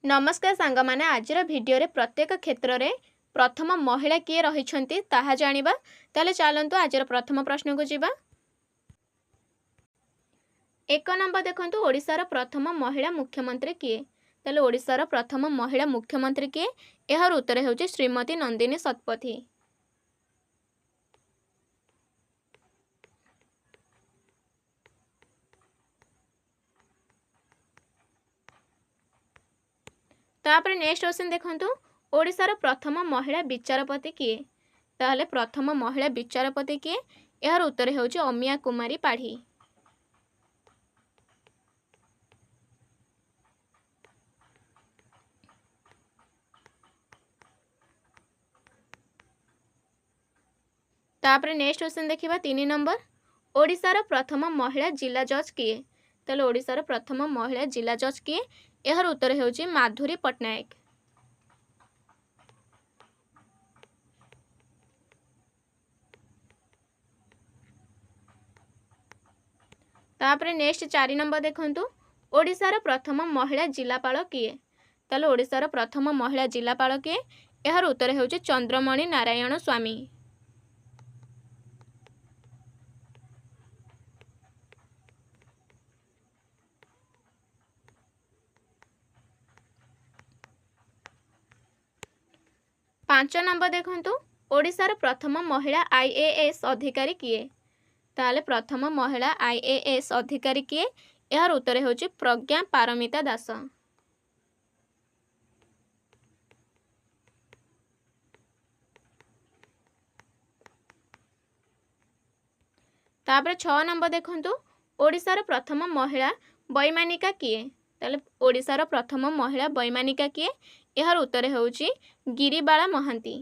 नमस्कार सांग माने आज भिडियो रे प्रत्येक क्षेत्र रे प्रथम महिला किए रहिछंती ताहा जानिबा। ताले चलंतु आज प्रथम प्रश्न को जिबा। एक नंबर देखंतु ओडिसा प्रथम महिला मुख्यमंत्री किए। ताले ओडिसा प्रथम महिला मुख्यमंत्री किए एहर उत्तर हेउची श्रीमती नंदिनी शतपथी। तापर नेक्स्ट क्वेश्चन देखंतु ओडिसा प्रथम महिला विचारपति किए। ताहले प्रथम महिला विचारपति किए एहर उत्तर हेउची अमिया कुमारी पाढ़ी। तापर नेक्स्ट क्वेश्चन देखिबा 3 नंबर ओडिसा प्रथम महिला जिला जज किए। ताले ओडिसा प्रथम महिला जिला जज किए एहर उत्तर हेउची माधुरी पटनायक। तापर नेक्स्ट 4 नंबर देखंतु ओडिसा प्रथम महिला जिलापाल किए। ताले ओडिसा प्रथम महिला जिलापाल किए एहर उत्तर हेउची चंद्रमणि नारायण स्वामी। पांच नंबर देखंतु ओडिसा प्रथम महिला आईएएस अधिकारी किए। ताले प्रथम महिला आईएएस अधिकारी किए एहर उत्तर हेउची प्रज्ञा पारमिता दास। तापर 6 नंबर देखंतु ओडिसा प्रथम महिला वैमानिका किए। ताले ओडिसा प्रथम महिला वैमानिका किए एहर उत्तर हेउची गिरिबाला महांती।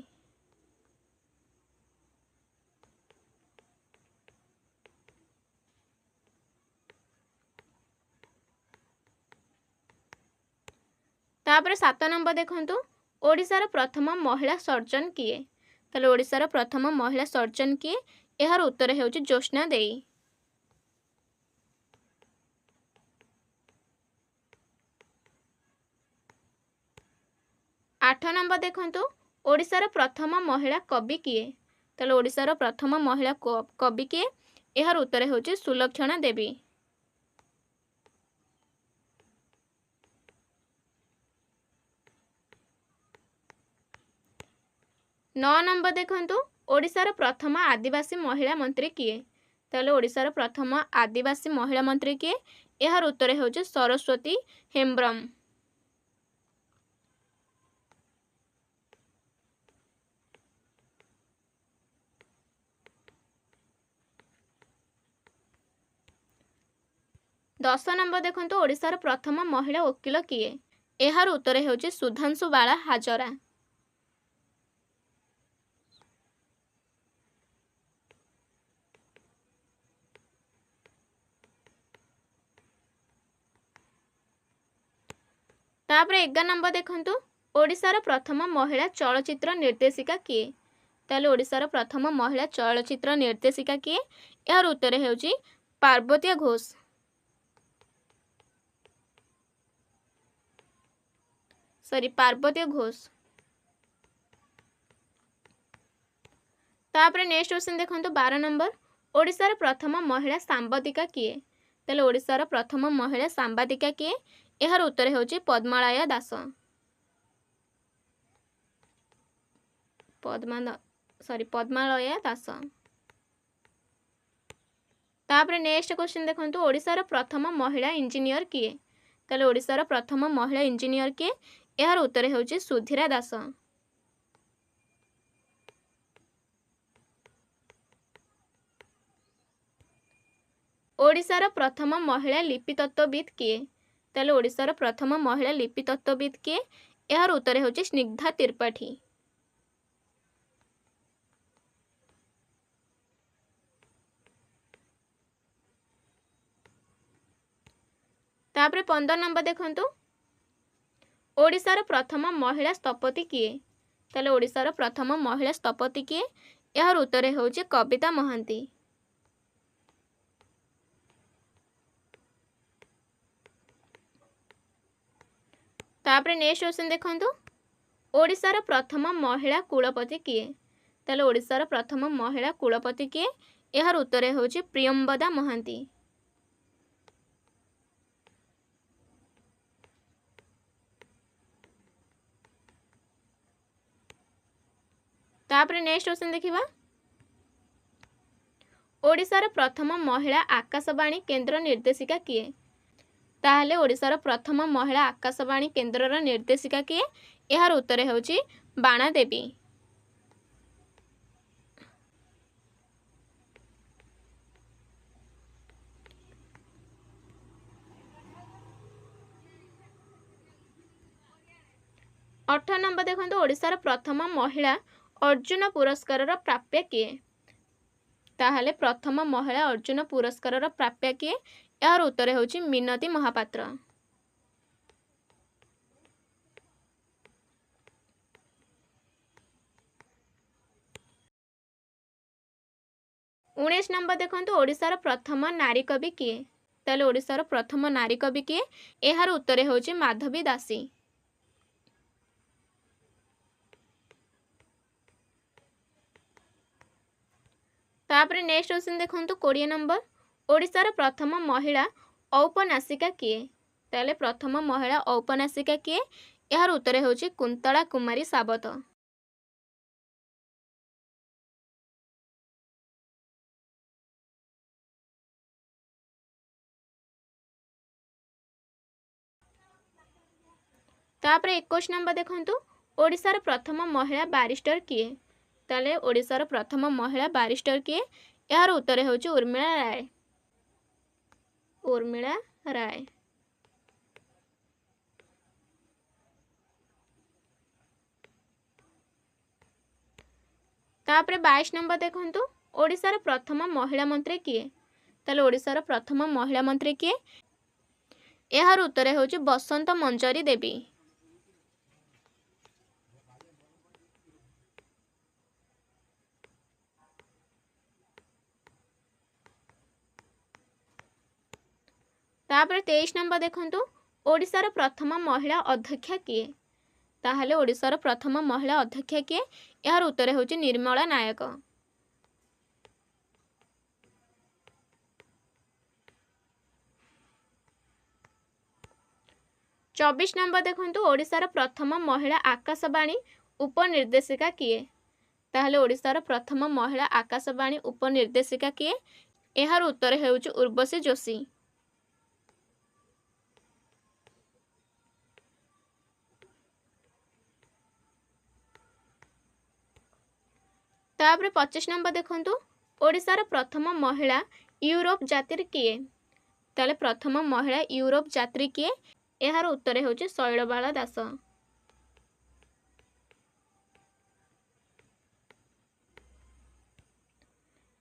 तापर 7 नंबर देखंतु ओडिसा प्रथम महिला सर्जन किए। ताले ओडिसा प्रथम महिला सर्जन किए एहर उत्तर हेउची ज्योत्स्ना देई। 8 नंबर देखंतु ओडिसा प्रथम महिला कवि किए। ताले ओडिसा प्रथम महिला कवि किए एहर उत्तर हेउची सुलक्षणा देवी। 9 नंबर देखंतु ओडिसा प्रथम आदिवासी महिला मंत्री किए। ताले ओडिसा प्रथम आदिवासी महिला मंत्री किए एहर उत्तर हेउची सरस्वती हेम्ब्रम। दस नंबर देखंतु ओडिसा प्रथम महिला वकील किए एहर उत्तर हेउची सुधांशु बाला हाजरा। तापर 11 नंबर देखंतु ओडिसा प्रथम महिला चलचित्र निर्देशिका किए। ताले ओडिसा प्रथम महिला चलचित्र निर्देशिका किए एहर उत्तर हेउची पार्वती घोष। पार्वती घोष। तापर नेक्स्ट क्वेश्चन देखंतु 12 नंबर ओडिसा प्रथम महिला सांबादिका किए। ताले ओडिसा प्रथम महिला सांबादिका किए एहर उत्तर हेउची पद्मालया दास। पद्मालया दास। तापर नेक्स्ट क्वेश्चन देखंतु ओडिसा प्रथम महिला इंजीनियर किए। ताले ओडिसा प्रथम महिला इंजीनियर किए एहर उत्तर हेउची सुधीरा दास। ओडिसा प्रथम महिला लिपितत्वविद किए। ताले ओडिसा प्रथम महिला लिपितत्वविद किए एहर उत्तर हेउची स्निग्धा त्रिपाठी। तापर 15 नंबर देखंतु ओडिसा प्रथम महिला स्थपति किए। ताले ओडिसा प्रथम महिला स्थपति किए एहर उत्तर हेउची कविता महांती। तापरे नेक्स्ट क्वेश्चन देखंतु ओडिशार प्रथम महिला कुलपति किए ताले ओडिशार प्रथम महिला कुलपति किए यार उत्तर होची प्रियंबदा महांती। तापरे नेक्स्ट क्वेश्चन देखिबा ओडिशार प्रथम महिला आकाशवाणी केंद्र निर्देशिका किए ताहले ओडिशार प्रथम महिला आकाशवाणी केंद्रर निर्देशिका किए यार उत्तर होची बाणा देवी। अठारह नंबर देखो ओडिशार प्रथम महिला अर्जुन पुरस्कार प्राप्य किए ताहले प्रथम महिला अर्जुन पुरस्कार प्राप्य किए यार उत्तर होची मिनती महापात्र। उन्नीस नंबर देखो ओडिशार प्रथम नारी कवि किए ताले ओडिशार प्रथम नारी कवि किए यार उत्तर होची माधवी दासी। तापरे नेक्स्ट क्वेश्चन देखंतु 20 नंबर ओडिशार प्रथम महिला औपन्यासिका किए ताले प्रथम महिला औपन्यासिका किए यार उत्तर होची कुंतला कुमारी सावत। तापरे 21 नंबर देखंतु ओडिशार प्रथम महिला बारिस्टर किए ताले ओडिशार प्रथम महिला बारिस्टर किए यार उत्तर होची उर्मिला राय। उर्मिला राय। तापरे 22 नंबर देखंतु ओडिशार प्रथम महिला मंत्री किए ताले ओडिशार प्रथम महिला मंत्री किए यार उत्तर होची बसंत मंजरी देवी। तापरे 23 नंबर देखंतु ओडिशार प्रथम महिला अध्यक्ष किए ताहले ओडिशार प्रथम महिला अध्यक्ष किए यार उत्तर होची निर्मला नायक। चौबीस नंबर देखंतु ओडिशार प्रथम महिला आकाशवाणी उपनिर्देशिका किए ताहले ओडिशार प्रथम महिला आकाशवाणी उपनिर्देशिका किए यार उत्तर होची उर्वशी जोशी। तापरे 25 नंबर देखंतु ओडिशार प्रथम महिला यूरोप जातिर किए ताले प्रथम महिला यूरोप यात्री किए यार उत्तर होची शैलबाला दास।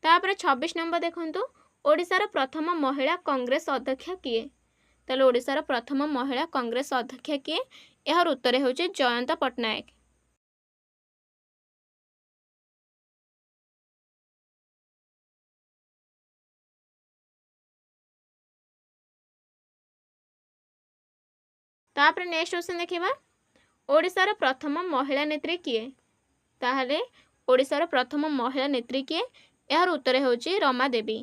तापरे 26 नंबर देखंतु ओडिशार प्रथम महिला कांग्रेस अध्यक्ष किए ताले ओडिशार प्रथम महिला कांग्रेस अध्यक्ष किए यार उत्तर होची जयंत पट्टनायक। तापरे नेक्स्ट क्वेश्चन देखिबा ओडिशार प्रथम महिला नेत्री किए ताहले ओडिशार प्रथम महिला नेत्री किए यार उत्तर होची रमा देवी।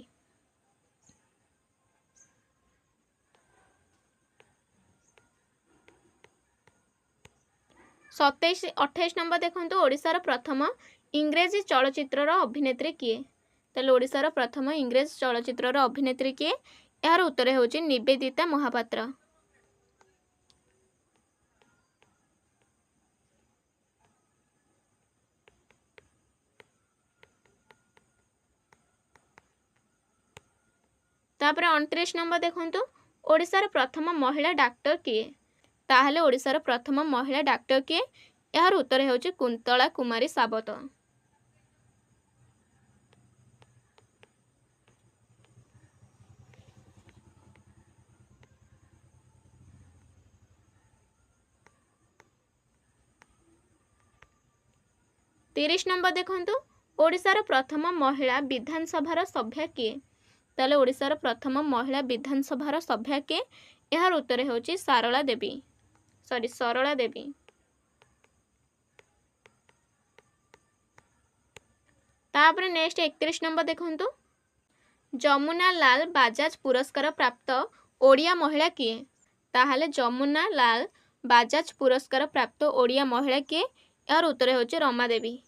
सत्ताईस 28 नंबर देखंतु ओडिशार प्रथम इंग्रेजी चलचित्रर अभिनेत्री किए ताले ओडिशार प्रथम इंग्रेजी चलचित्रर अभिनेत्री किए यार उत्तर होची निवेदिता महापात्र। तापरे 29 नंबर देखंतु ओडिशार प्रथम महिला डॉक्टर किए ताहले ओडिशार प्रथम महिला डॉक्टर किए यार उत्तर होची कुंतला कुमारी सावत। तीस नंबर देखंतु ओडिशार प्रथम महिला विधानसभार सभ्या किए ताले ओडिशार प्रथम महिला विधानसभार सभ्या किए यार उत्तर होची सारला देवी। ସରଳା ଦେବୀ। तापर नेक्स्ट 31 नंबर देखंतु जमुना लाल बाजाज पुरस्कार प्राप्त ओडिया महिला किए ताहले जमुना लाल बाजाज पुरस्कार प्राप्त ओडिया महिला किए यार उत्तर होची रमा देवी।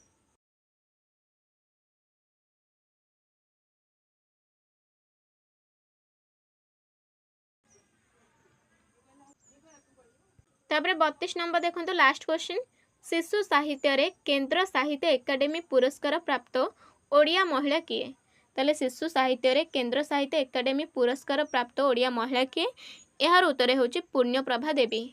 तापर 32 नंबर देखंतु लास्ट क्वेश्चन शिशु साहित्य रे केंद्र साहित्य एकाडेमी पुरस्कार प्राप्त ओडिया महिला किए ताले शिशु साहित्य रे केंद्र साहित्य एकाडेमी पुरस्कार प्राप्त ओडिया महिला किए यार उत्तर होची पुण्यप्रभा देवी।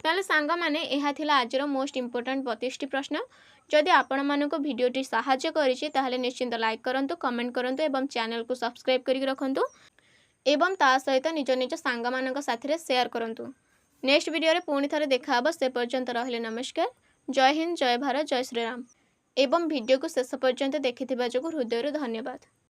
ताले सांग माने एहा थिला आजर मोस्ट इंपोर्टेंट 32 प्रश्न। जदि आपण मानको वीडियोटी सहाय्य करिछि ताहले निश्चिंत लाइक करंतु कमेंट करंतु एवं चैनल को सब्सक्राइब करिक रखंतु एवं ता सहित निज निज सांग मानक साथी शेयर करंतु। नेक्स्ट वीडियो रे पुणी थरे देखा हबो से पर्यंत रहले नमस्कार। जय हिंद जय भारत जय श्री राम एवं वीडियो को शेष पर्यंत देखिथिबा जोगु हृदयरु धन्यवाद।